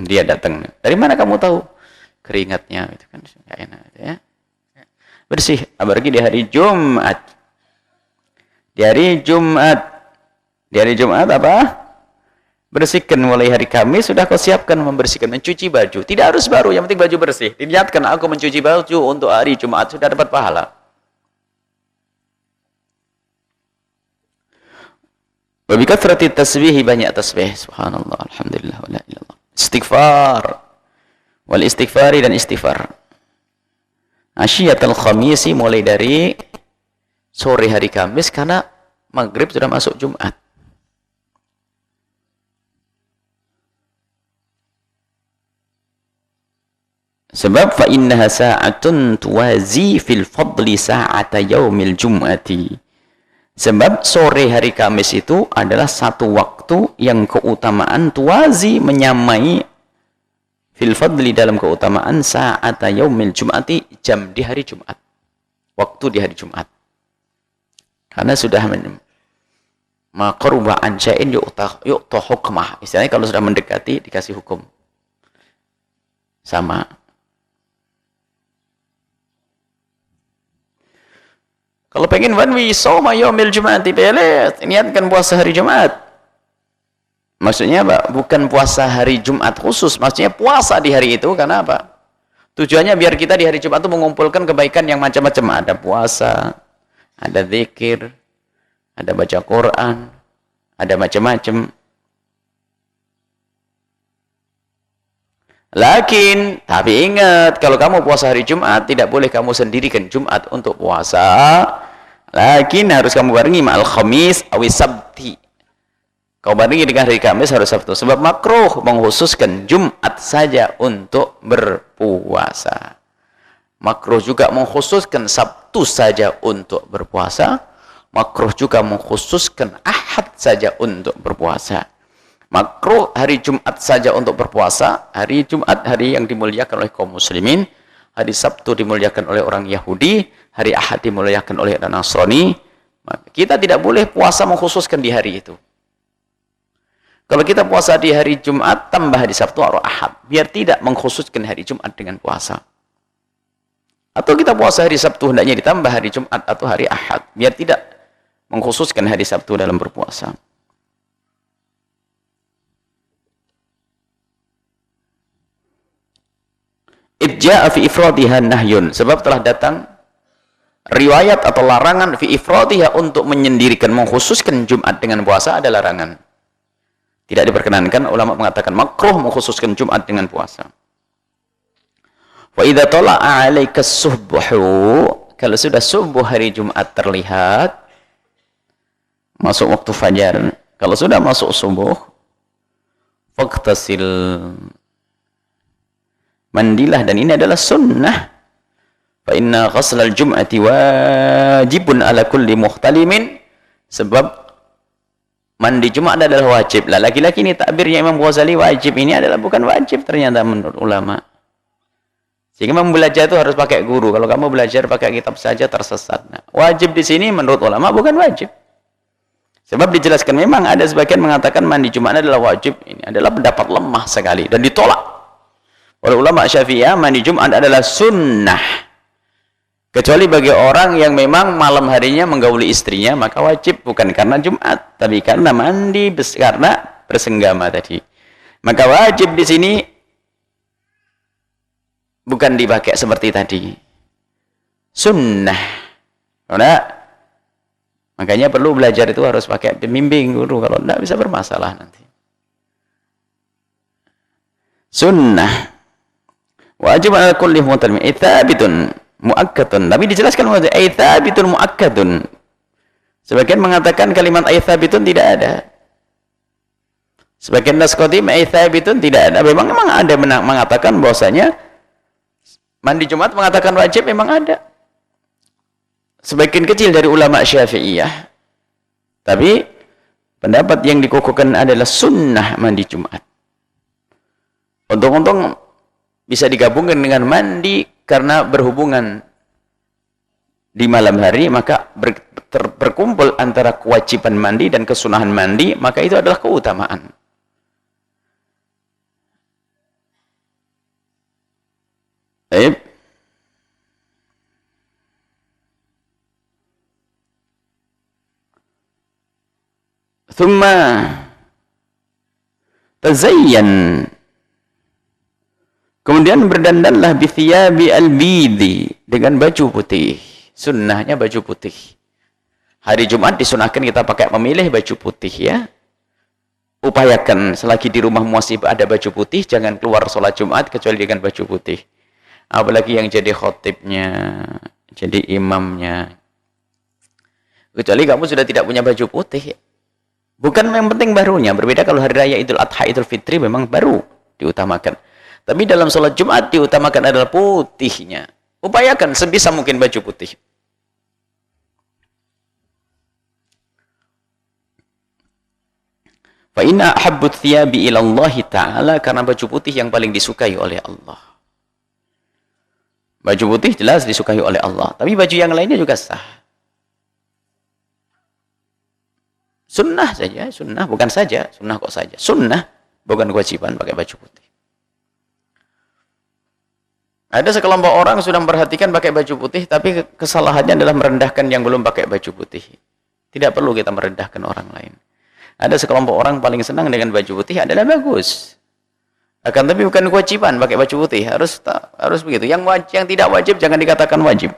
Dia datang. Dari mana kamu tahu? Keringatnya itu kan nggak enak ya. Bersih, apalagi di hari Jumat. Di hari Jumat apa? Bersihkan mulai hari Kamis sudah kau siapkan membersihkan, mencuci baju. Tidak harus baru, yang penting baju bersih. Diniatkan aku mencuci baju untuk hari Jumat sudah dapat pahala. Wa bi kathrati tasbih, banyak tasbih. Subhanallah, alhamdulillah, wala ilaha illallah. Istighfar. Wal istighfari dan istighfar. Asyiyatul khamisi, mulai dari sore hari Kamis karena maghrib sudah masuk Jumat. Sebab fa innaha sa'atun tuwazi fil fadli sa'ata yaumil jum'ati. Sebab sore hari Kamis itu adalah satu waktu yang keutamaan tuwazi, menyamai fil fadli, dalam keutamaan sa'ata yaumil jum'ati, jam di hari Jumat, waktu di hari Jumat. Karena sudah maqruba an syai'in yu'ta hukmah. Istilahnya kalau sudah mendekati dikasih hukum. Sama. Kalau pengen wanwi soma yaumil jum'ati, niatkan puasa hari Jumat. Maksudnya apa? Bukan puasa hari Jumat khusus, maksudnya puasa di hari itu. Karena apa? Tujuannya biar kita di hari Jumat itu mengumpulkan kebaikan yang macam-macam. Ada puasa, ada zikir, ada baca Quran, ada macam-macam. Tapi ingat, kalau kamu puasa hari Jumat, tidak boleh kamu sendirikan Jumat untuk puasa. Harus kamu barengi ma'al khamis awis sabti. Kau barengi dengan hari Kamis, harus Sabtu. Sebab makruh mengkhususkan Jumat saja untuk berpuasa. Makruh juga mengkhususkan Sabtu saja untuk berpuasa. Makruh juga mengkhususkan Ahad saja untuk berpuasa. Makruh hari Jumat saja untuk berpuasa. Hari Jumat, hari yang dimuliakan oleh kaum muslimin. Hari Sabtu dimuliakan oleh orang Yahudi. Hari Ahad dimuliakan oleh orang Nasrani. Kita tidak boleh puasa mengkhususkan di hari itu. Kalau kita puasa di hari Jumat, tambah di Sabtu atau Ahad. Biar tidak mengkhususkan hari Jumat dengan puasa. Atau kita puasa hari Sabtu hendaknya ditambah hari Jumat atau hari Ahad, biar tidak mengkhususkan hari Sabtu dalam berpuasa. Idja'a fi ifradiha nahyun, sebab telah datang riwayat atau larangan fi ifradiha untuk menyendirikan, mengkhususkan Jumat dengan puasa ada larangan. Tidak diperkenankan, ulama mengatakan makruh mengkhususkan Jumat dengan puasa. Wa idza tala'a 'alaika as-subhu, kalau sudah subuh hari Jumat terlihat, masuk waktu fajar, kalau sudah masuk subuh, faqtasil, mandilah, dan ini adalah sunnah. Fa inna ghuslal jum'ati wajibun ala kulli muhtalimin, sebab mandi Jumat adalah wajib. Lah laki-laki ini takbirnya Imam Ghazali wajib, ini adalah bukan wajib ternyata menurut ulama. Sehingga memang belajar itu harus pakai guru. Kalau kamu belajar pakai kitab saja tersesat. Nah, wajib di sini menurut ulama bukan wajib. Sebab dijelaskan memang ada sebagian mengatakan mandi Jumat adalah wajib. Ini adalah pendapat lemah sekali dan ditolak oleh ulama Syafi'iyah. Mandi Jumat adalah sunnah. Kecuali bagi orang yang memang malam harinya menggauli istrinya, maka wajib bukan karena Jumat, tapi karena mandi, karena bersenggama tadi. Maka wajib di sini bukan dipakai seperti tadi, sunnah. Karena makanya perlu belajar itu harus pakai pembimbing guru, kalau tidak bisa bermasalah nanti. Sunnah wajib ala kulli muhtalim, itsabitun muakkadun. Tapi dijelaskan itsabitun muakkadun. Sebagian mengatakan kalimat itsabitun tidak ada. Sebagian naskhatim itsabitun tidak ada. Memang ada mengatakan bahwasanya mandi Jumat mengatakan wajib, memang ada sebagian kecil dari ulama Syafi'iyah, tapi pendapat yang dikukuhkan adalah sunnah mandi Jumat. Untung-untung bisa digabungkan dengan mandi karena berhubungan di malam hari, maka berkumpul antara kewajiban mandi dan kesunahan mandi, maka itu adalah keutamaan. Baik. Thumma tazayyan, kemudian berdandanlah bi thiyabi al-bidi, dengan baju putih. Sunnahnya baju putih. Hari Jumat disunahkan kita pakai memilih baju putih ya. Upayakan selagi di rumah masih ada baju putih, jangan keluar sholat Jumat kecuali dengan baju putih. Apalagi yang jadi khotibnya, jadi imamnya. Kecuali kamu sudah tidak punya baju putih. Bukan yang penting barunya. Berbeda kalau hari raya Idul Adha, Idul Fitri memang baru diutamakan. Tapi dalam sholat Jumat diutamakan adalah putihnya. Upayakan sebisa mungkin baju putih. Fa inna ahabbu thiyabi ila Allah Ta'ala, karena baju putih yang paling disukai oleh Allah. Baju putih jelas disukai oleh Allah, tapi baju yang lainnya juga sah. Sunnah saja, sunnah bukan saja, sunnah kok saja. Sunnah bukan kewajiban pakai baju putih. Ada sekelompok orang sudah memperhatikan pakai baju putih, tapi kesalahannya adalah merendahkan yang belum pakai baju putih. Tidak perlu kita merendahkan orang lain. Ada sekelompok orang paling senang dengan baju putih adalah bagus. Akan tapi bukan kewajiban pakai baju putih, harus begitu. Yang tidak wajib jangan dikatakan wajib.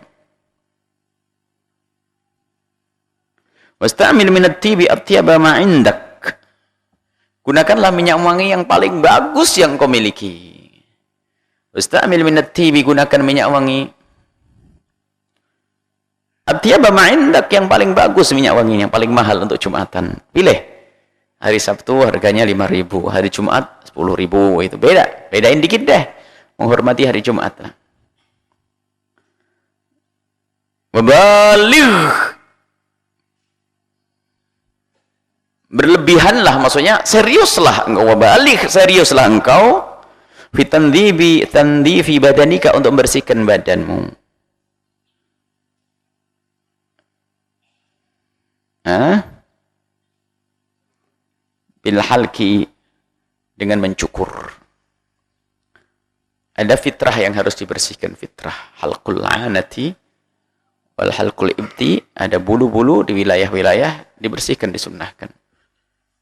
Wasta'mil minat tibi atyaba ma indak. Gunakanlah minyak wangi yang paling bagus yang kau miliki. Wasta'mil minat tibi, gunakan minyak wangi atyaba ma indak, yang paling bagus minyak wangi, yang paling mahal untuk Jumatan. Pilih. Hari Sabtu harganya 5.000, hari Jumat 10.000, itu beda. Bedain dikit deh. Menghormati hari Jumat. Wabaligh, berlebihanlah, maksudnya seriuslah engkau. Wabaligh, seriuslah engkau. Tandifi badanika, untuk membersihkan badanmu. Bil halki, dengan mencukur. Ada fitrah yang harus dibersihkan, fitrah halqul anati wal halqul ibti, ada bulu-bulu di wilayah-wilayah dibersihkan, disunnahkan.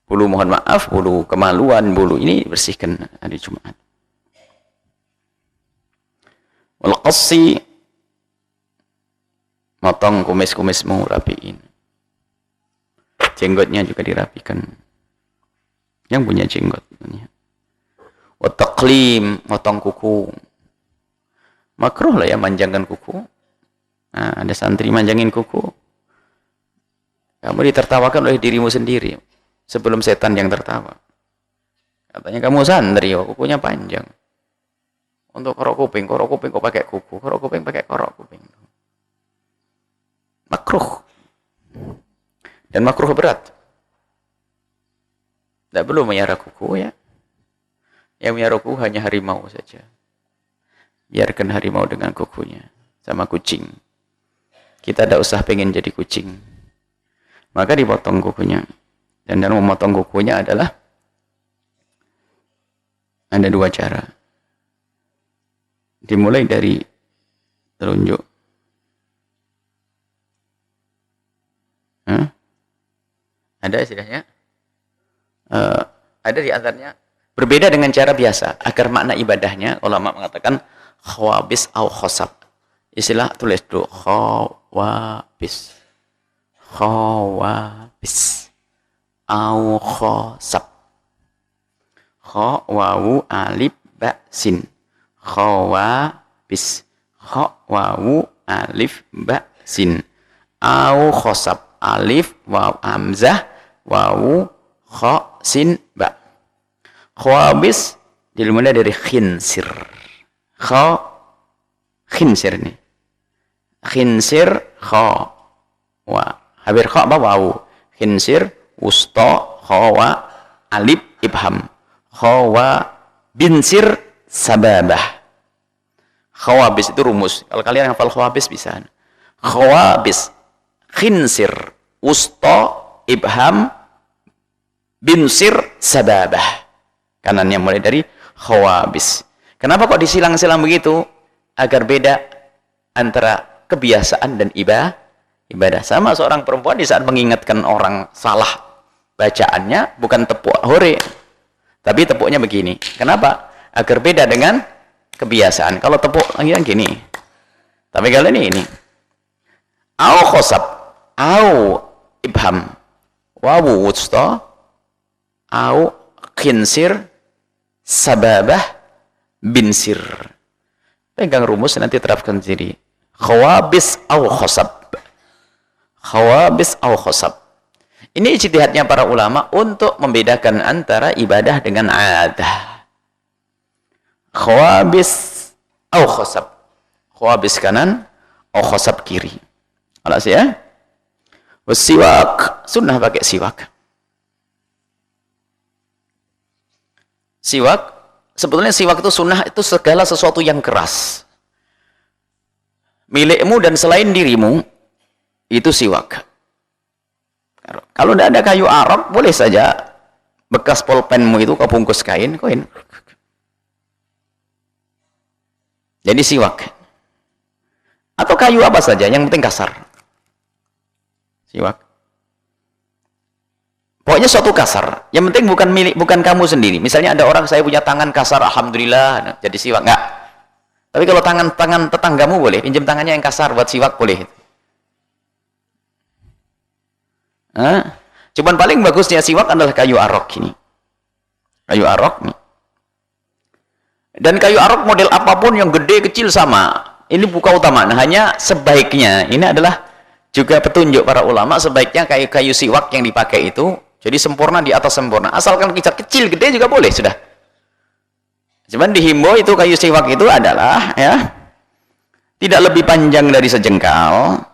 Bulu mohon maaf, bulu kemaluan, bulu ini dibersihkan hari Jumat. Wal qassi, motong kumis-kumismu, rapiin. Jenggotnya juga dirapikan. Yang punya jenggot. Wa taqlim, motong kuku. Makruh lah ya manjangkan kuku. Nah, ada santri manjangin kuku. Kamu ditertawakan oleh dirimu sendiri sebelum setan yang tertawa. Katanya kamu santri, kukunya panjang. Untuk korok kuping kok pakai kuku, korok kuping pakai korok kuping. Makruh. Dan makruh berat. Tidak perlu menyara kuku ya. Yang menyara kuku hanya harimau saja. Biarkan harimau dengan kukunya. Sama kucing. Kita tidak usah pengen jadi kucing. Maka dipotong kukunya. Dan dalam memotong kukunya adalah ada dua cara. Dimulai dari telunjuk. Ada istilahnya? Ada di antaranya. Berbeda dengan cara biasa. Agar makna ibadahnya, ulama mengatakan khawabis au khosab. Istilah tulis dulu. Khawabis. Khawabis. Au khosab. Khawawu alif ba sin. Khawabis. Khawawu alif ba sin. Au khosab. Alif waw hamzah wawu kha sin ba. Khawabis dimulai dari khinsir. Khinsir nih. Khinsir kha wa habir kha ba wawu. Khinsir wusta khawa alif ibham. Khawa binsir sababah. Khawabis itu rumus. Kalau kalian hafal khawabis bisa. Khawabis khinsir wusta ibham binsir sababah. Kanannya mulai dari khawabis. Kenapa kok disilang-silang begitu? Agar beda antara kebiasaan dan ibadah. Sama seorang perempuan di saat mengingatkan orang salah bacaannya bukan tepuk hore, tapi tepuknya begini. Kenapa? Agar beda dengan kebiasaan. Kalau tepuk lagi gini, tapi kalau ini au khosab au ibham wawu wusta au khinsir sababah binsir. Pegang rumus nanti terapkan sendiri. Khawabis au khosab. Khawabis au khosab. Ini ijtihadnya para ulama untuk membedakan antara ibadah dengan adah. Khawabis au khosab. Khawabis kanan au khosab kiri. Alas ya. Siwak, sunnah pakai siwak. Siwak, sebetulnya siwak itu sunnah, itu segala sesuatu yang keras. Milikmu dan selain dirimu, itu siwak. Kalau tidak ada kayu arok, boleh saja bekas pulpenmu itu kau bungkus kain, koin. Jadi siwak. Atau kayu apa saja, yang penting kasar. Siwak. Pokoknya suatu kasar. Yang penting bukan milik, bukan kamu sendiri. Misalnya ada orang, saya punya tangan kasar, alhamdulillah, jadi siwak. Enggak. Tapi kalau tangan tetanggamu boleh, pinjam tangannya yang kasar buat siwak boleh. Cuman paling bagusnya siwak adalah kayu arok ini. Kayu arok nih. Dan kayu arok model apapun yang gede kecil sama. Ini bukan utama. Hanya sebaiknya ini adalah juga petunjuk para ulama, sebaiknya kayu siwak yang dipakai itu jadi sempurna di atas sempurna. Asalkan kecil gede juga boleh sudah. Cuman dihimbau itu kayu siwak itu adalah ya tidak lebih panjang dari sejengkal,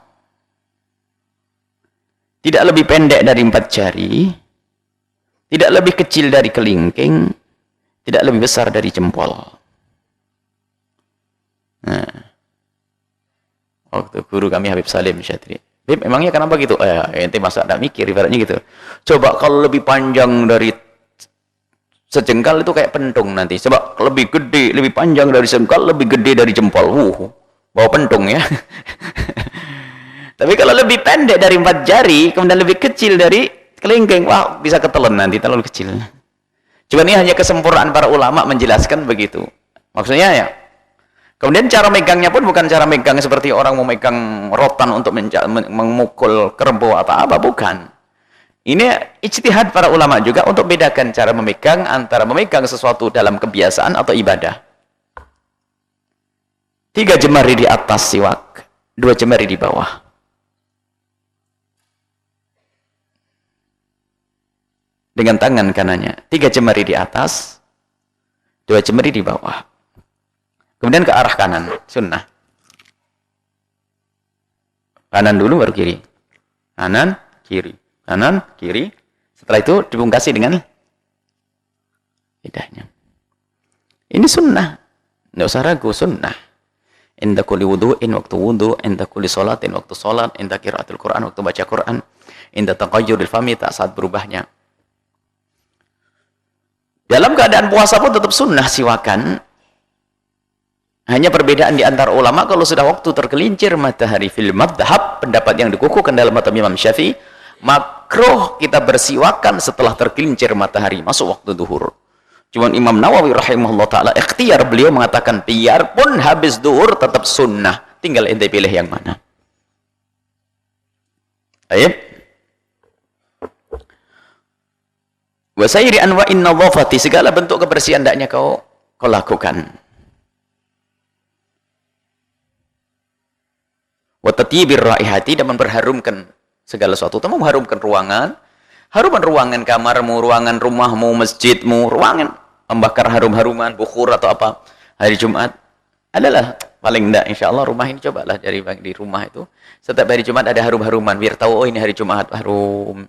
tidak lebih pendek dari 4 jari, tidak lebih kecil dari kelingking, tidak lebih besar dari jempol. Nah, waktu guru kami Habib Salim Syadri, Bib, emangnya kenapa gitu? Ente masa ada mikir, ibaratnya gitu. Coba kalau lebih panjang dari Sejengkal itu kayak pentung nanti. Coba lebih gede, lebih panjang dari sejengkal, lebih gede dari jempol. Bawa pentung ya. Tapi kalau lebih pendek dari 4 jari, kemudian lebih kecil dari kelingking, wah bisa ketelan nanti, terlalu kecil. Cuma ini hanya kesempurnaan para ulama menjelaskan begitu. Maksudnya ya. Kemudian cara megangnya pun bukan cara megang seperti orang mau megang rotan untuk memukul kerbau apa-apa, bukan. Ini ijtihad para ulama juga untuk bedakan cara memegang antara memegang sesuatu dalam kebiasaan atau ibadah. 3 jemari di atas siwak, 2 jemari di bawah. Dengan tangan kanannya, 3 jemari di atas, 2 jemari di bawah. Kemudian ke arah kanan, sunnah. Kanan dulu baru kiri. Kanan, kiri. Kanan, kiri. Setelah itu dipungkasi dengan lidahnya. Ini sunnah. Tidak usah ragu, sunnah. Inda kulli wudu'in waktu wudu', inda kulli sholatin waktu sholat, inda qiraatul Qur'an waktu baca Qur'an, inda taqayyuril fami tak saat berubahnya. Dalam keadaan puasa pun tetap sunnah siwakan. Hanya perbedaan di antara ulama kalau sudah waktu tergelincir matahari fil madhab, pendapat yang dikukuhkan dalam mata Imam Syafi'i, makruh kita bersiwakan setelah tergelincir matahari masuk waktu duhur. Cuman Imam Nawawi rahimahullah ta'ala ikhtiar, beliau mengatakan biarpun habis duhur tetap sunnah, tinggal ente pilih yang mana. Ayo. Wa sayri anwa'in nadhafati, segala bentuk kebersihan hendaknya kau lakukan. Wa tatyibir raihati, dan memperharumkan segala sesuatu. Kamu mengharumkan ruangan, haruman ruangan kamarmu, ruangan rumahmu, masjidmu, ruangan membakar harum-haruman, bukhur atau apa. Hari Jumat adalah paling enggak, insya Allah rumah ini cobalah dari di rumah itu setiap hari Jumat ada harum-haruman, biar tahu oh ini hari Jumat harum.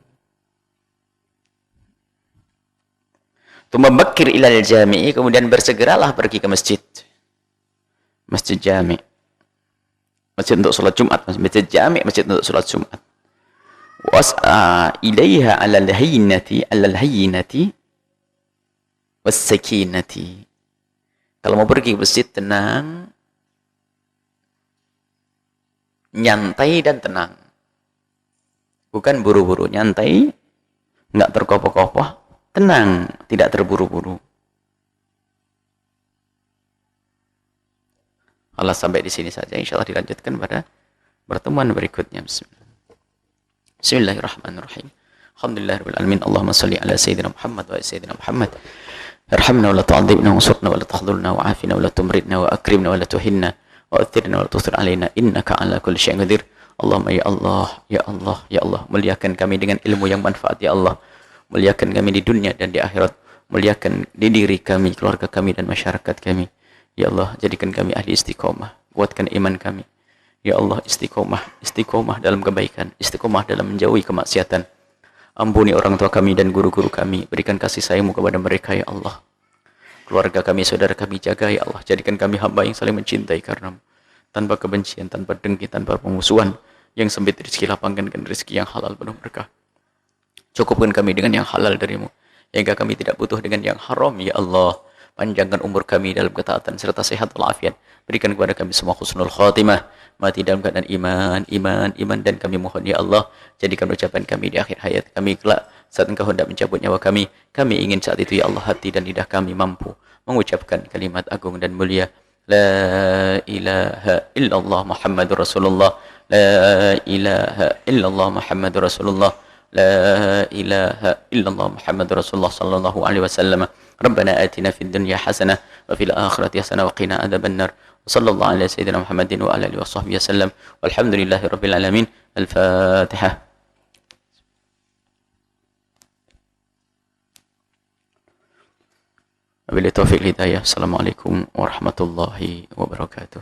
Tumabakkir ilal jami'i, kemudian bersegeralah pergi ke masjid. Masjid jami'. Masjid untuk sholat Jumat, masjid jami', masjid untuk sholat Jumat. Was'a ilaiha alal hayyinati was-sakinati. Kalau mau pergi ke masjid tenang, nyantai dan tenang. Bukan buru-buru, nyantai, enggak terkopoh-kopoh, tenang, tidak terburu-buru. Allah sampai di sini saja, insyaallah dilanjutkan pada pertemuan berikutnya. Bismillahirrahmanirrahim. Alhamdulillahirabbil alamin. Allahumma shalli ala sayyidina Muhammad wa ala sayyidina Muhammad. Irhamna wa la tu'adzibna wa ansurna wa la tahdhurna wa afina wa la tumridna wa akrimna wa la tuhinna wa athirna wa la tusir alaina innaka ala kulli syai'in qadir. Allahumma ya Allah, ya Allah, ya Allah, muliakan kami dengan ilmu yang manfaat ya Allah. Muliakan kami di dunia dan di akhirat. Muliakan di diri kami, keluarga kami dan masyarakat kami. Ya Allah, jadikan kami ahli istiqomah. Kuatkan iman kami. Ya Allah, istiqomah dalam kebaikan, istiqomah dalam menjauhi kemaksiatan. Ampuni orang tua kami dan guru-guru kami. Berikan kasih sayang-Mu kepada mereka ya Allah. Keluarga kami, saudara kami jaga ya Allah. Jadikan kami hamba yang saling mencintai karena-Mu. Tanpa kebencian, tanpa dengki, tanpa pemusuhan. Yang sempit rezeki, lapangkan rezeki yang halal penuh berkah. Cukupkan kami dengan yang halal dari-Mu. Hingga kami tidak butuh dengan yang haram ya Allah. Panjangkan umur kami dalam ketaatan serta sehat walafiat. Berikan kepada kami semua husnul khatimah. Mati dalam keadaan iman. Dan kami mohon ya Allah, jadikan ucapan kami di akhir hayat kami kelak saat Engkau hendak mencabut nyawa kami. Kami ingin saat itu ya Allah hati dan lidah kami mampu mengucapkan kalimat agung dan mulia. La ilaha illallah Muhammadur Rasulullah. La ilaha illallah Muhammadur Rasulullah. La ilaha illallah Muhammadur Rasulullah sallallahu alaihi wasallam. Rabbana atina fid dunya hasanah wa fil akhirati hasanah wa qina adzabannar. Sallallahu ala sayyidina Muhammadin wa ala alihi wa sahbihi wasallam. Walhamdulillahi rabbil alamin. Al-Fatihah. Wabillahi taufiq hidayah. Assalamualaikum warahmatullahi wabarakatuh.